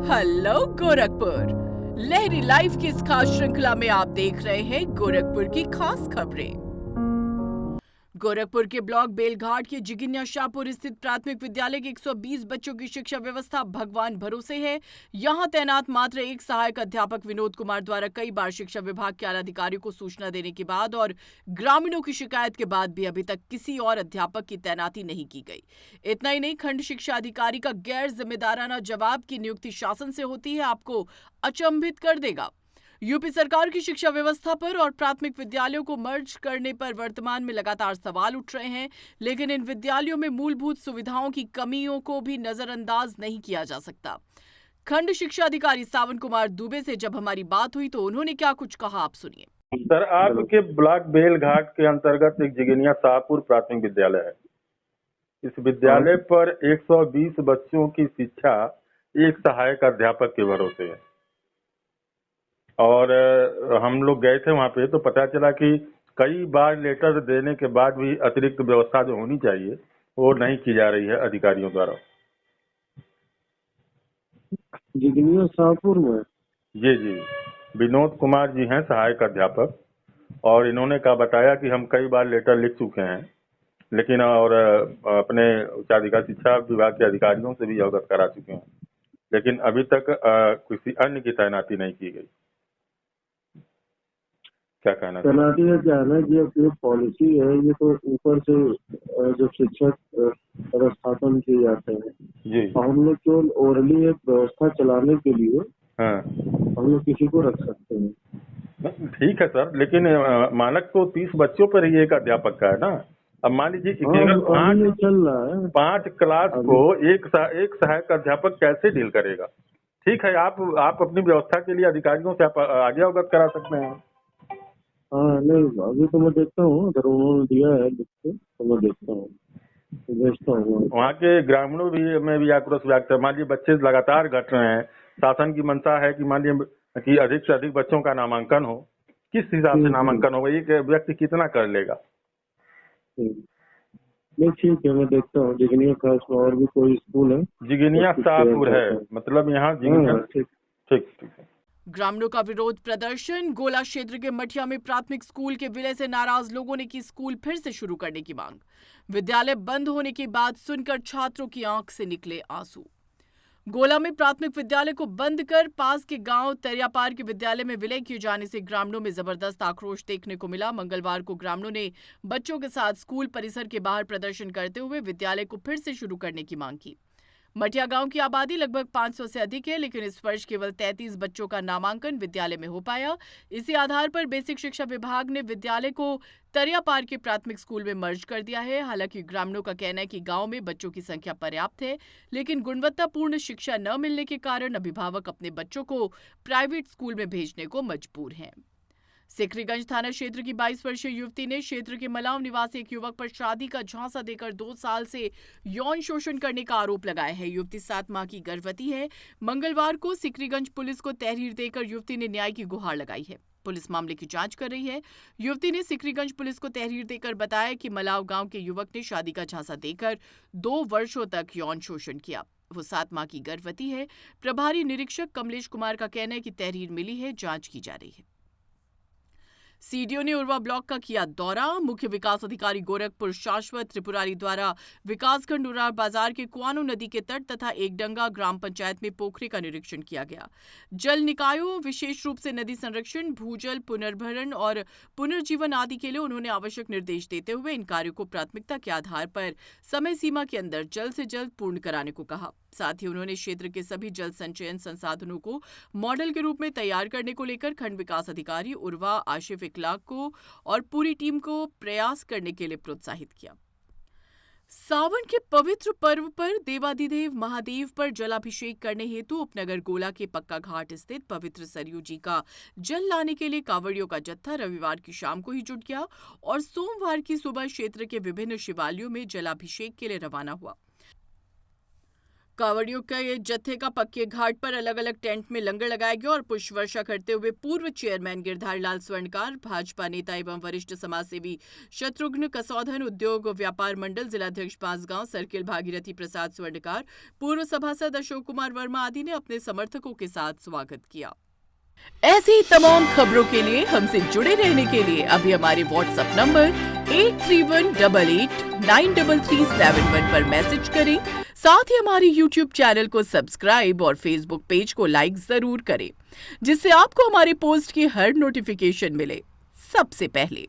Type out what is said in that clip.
Hello Gorakhpur. लहरी live की इस खास श्रृंखला में आप देख रहे हैं गोरखपुर की खास खबरें। गोरखपुर के ब्लॉक बेलघाट के जिगिन्या शाहपुर स्थित प्राथमिक विद्यालय के 120 बच्चों की शिक्षा व्यवस्था भगवान भरोसे है। यहां तैनात मात्र एक सहायक अध्यापक विनोद कुमार द्वारा कई बार शिक्षा विभाग के आला अधिकारियों को सूचना देने के बाद और ग्रामीणों की शिकायत के बाद भी अभी तक किसी और अध्यापक की तैनाती नहीं की गई। इतना ही नहीं, खंड शिक्षा अधिकारी का गैर जिम्मेदाराना जवाब की नियुक्ति शासन से होती है, आपको अचंभित कर देगा। यूपी सरकार की शिक्षा व्यवस्था पर और प्राथमिक विद्यालयों को मर्ज करने पर वर्तमान में लगातार सवाल उठ रहे हैं, लेकिन इन विद्यालयों में मूलभूत सुविधाओं की कमियों को भी नजरअंदाज नहीं किया जा सकता। खंड शिक्षा अधिकारी सावन कुमार दुबे से जब हमारी बात हुई तो उन्होंने क्या कुछ कहा, आप सुनिए। सर, आपके ब्लॉक बेलघाट के अंतर्गत एक जिगिनिया शाहपुर प्राथमिक विद्यालय है। इस विद्यालय पर 120 बच्चों की शिक्षा एक सहायक अध्यापक के भरोसे है और हम लोग गए थे वहाँ पे तो पता चला कि कई बार लेटर देने के बाद भी अतिरिक्त व्यवस्था जो होनी चाहिए वो नहीं की जा रही है अधिकारियों द्वारा। जिगिनिया शाहपुर में जी जी, विनोद कुमार जी हैं सहायक अध्यापक और इन्होंने कहा बताया कि हम कई बार लेटर लिख चुके हैं, लेकिन और अपने उच्चाधिकार शिक्षा विभाग के अधिकारियों से भी अवगत करा चुके हैं, लेकिन अभी तक किसी अन्य की तैनाती नहीं की गई। क्या कहना तैनाती है क्या है ना, ये पॉलिसी है, ये तो ऊपर से जो शिक्षक व्यवस्थापन किए जाते हैं जी, हम लोग केवल ओरली एक व्यवस्था चलाने के लिए हाँ हम लोग किसी को रख सकते हैं। ठीक है सर, लेकिन मानक तो 30 बच्चों पर ही एक अध्यापक का है ना। अब मान लीजिए अभी चल रहा है 5 क्लास को एक सहायक अध्यापक कैसे डील करेगा। ठीक है, आप अपनी व्यवस्था के लिए अधिकारियों से आप आगे अवगत करा सकते हैं। हाँ नहीं, अभी तो मैं देखता हूँ, अगर उन्होंने दिया है लिख के तो मैं देखता हूँ, भेजता हूँ। वहाँ के ग्रामीणों में भी आक्रोश व्यक्त है। मान लीजिए बच्चे लगातार घट रहे हैं, शासन की मंशा है कि मान लीजिए कि अधिक से अधिक बच्चों का नामांकन हो। किस हिसाब से नामांकन होगा, एक व्यक्ति कितना कर लेगा। नहीं ठीक है, मैं देखता हूँ जिगिनिया का और भी कोई स्कूल है। जिगिनिया शाहपुर है, मतलब यहाँ जिगिनिया। ठीक है। ग्रामीणों का विरोध प्रदर्शन। गोला क्षेत्र के मठिया में प्राथमिक स्कूल के विलय से नाराज लोगों ने की स्कूल फिर से शुरू करने की मांग। विद्यालय बंद होने की बात सुनकर छात्रों की आंख से निकले आंसू। गोला में प्राथमिक विद्यालय को बंद कर पास के गांव तरियापार के विद्यालय में विलय किए जाने से ग्रामीणों में जबरदस्त आक्रोश देखने को मिला। मंगलवार को ग्रामीणों ने बच्चों के साथ स्कूल परिसर के बाहर प्रदर्शन करते हुए विद्यालय को फिर से शुरू करने की मांग की। मटिया गांव की आबादी लगभग 500 से अधिक है, लेकिन इस वर्ष केवल 33 बच्चों का नामांकन विद्यालय में हो पाया। इसी आधार पर बेसिक शिक्षा विभाग ने विद्यालय को तरियापार के प्राथमिक स्कूल में मर्ज कर दिया है। हालांकि ग्रामीणों का कहना है कि गांव में बच्चों की संख्या पर्याप्त है, लेकिन गुणवत्तापूर्ण शिक्षा न मिलने के कारण अभिभावक अपने बच्चों को प्राइवेट स्कूल में भेजने को मजबूर हैं। सिकरीगंज थाना क्षेत्र की 22 वर्षीय युवती ने क्षेत्र के मलाव निवासी एक युवक पर शादी का झांसा देकर 2 साल से यौन शोषण करने का आरोप लगाया है। युवती 7 माह की गर्भवती है। मंगलवार को सिकरीगंज पुलिस को तहरीर देकर युवती ने न्याय की गुहार लगाई है। पुलिस मामले की जांच कर रही है। युवती ने सिकरीगंज पुलिस को तहरीर देकर बताया कि मलाव गांव के युवक ने शादी का झांसा देकर 2 वर्षों तक यौन शोषण किया। वो 7 माह की गर्भवती है। प्रभारी निरीक्षक कमलेश कुमार का कहना है कि तहरीर मिली है, जांच की जा रही है। सीडीओ ने उर्वा ब्लॉक का किया दौरा। मुख्य विकास अधिकारी गोरखपुर शाश्वत त्रिपुरारी द्वारा विकासखंड उरार बाजार के कुआनो नदी के तट तथा एकडंगा ग्राम पंचायत में पोखरे का निरीक्षण किया गया। जल निकायों, विशेष रूप से नदी संरक्षण, भूजल पुनर्भरण और पुनर्जीवन आदि के लिए उन्होंने आवश्यक निर्देश देते हुए इन कार्यों को प्राथमिकता के आधार पर समय सीमा के अंदर जल्द से जल्द पूर्ण कराने को कहा। साथ ही उन्होंने क्षेत्र के सभी जल संचयन संसाधनों को मॉडल के रूप में तैयार करने को लेकर खंड विकास अधिकारी उर्वा आशिफ इकलाक को और पूरी टीम को प्रयास करने के लिए प्रोत्साहित किया। सावन के पवित्र पर्व पर देवाधिदेव महादेव पर जलाभिषेक करने हेतु उपनगर गोला के पक्का घाट स्थित पवित्र सरयू जी का जल लाने के लिए कांवड़ियों का जत्था रविवार की शाम को ही जुट गया और सोमवार की सुबह क्षेत्र के विभिन्न शिवालयों में जलाभिषेक के लिए रवाना हुआ। कांवड़ियों के जत्थे का पक्के घाट पर अलग अलग टेंट में लंगर लगाया गया और पुष्प वर्षा करते हुए पूर्व चेयरमैन गिरधारी लाल स्वर्णकार, भाजपा नेता एवं वरिष्ठ समाजसेवी शत्रुघ्न कसौधन, उद्योग व्यापार मंडल जिलाध्यक्ष बांसगांव सर्किल भागीरथी प्रसाद स्वर्णकार, पूर्व सभासद अशोक कुमार वर्मा आदि ने अपने समर्थकों के साथ स्वागत किया। ऐसी ही तमाम खबरों के लिए हमसे जुड़े रहने के लिए अभी हमारे व्हाट्सएप नंबर 8318893371 पर मैसेज करें। साथ ही हमारे YouTube चैनल को सब्सक्राइब और Facebook पेज को लाइक जरूर करें, जिससे आपको हमारे पोस्ट की हर नोटिफिकेशन मिले सबसे पहले।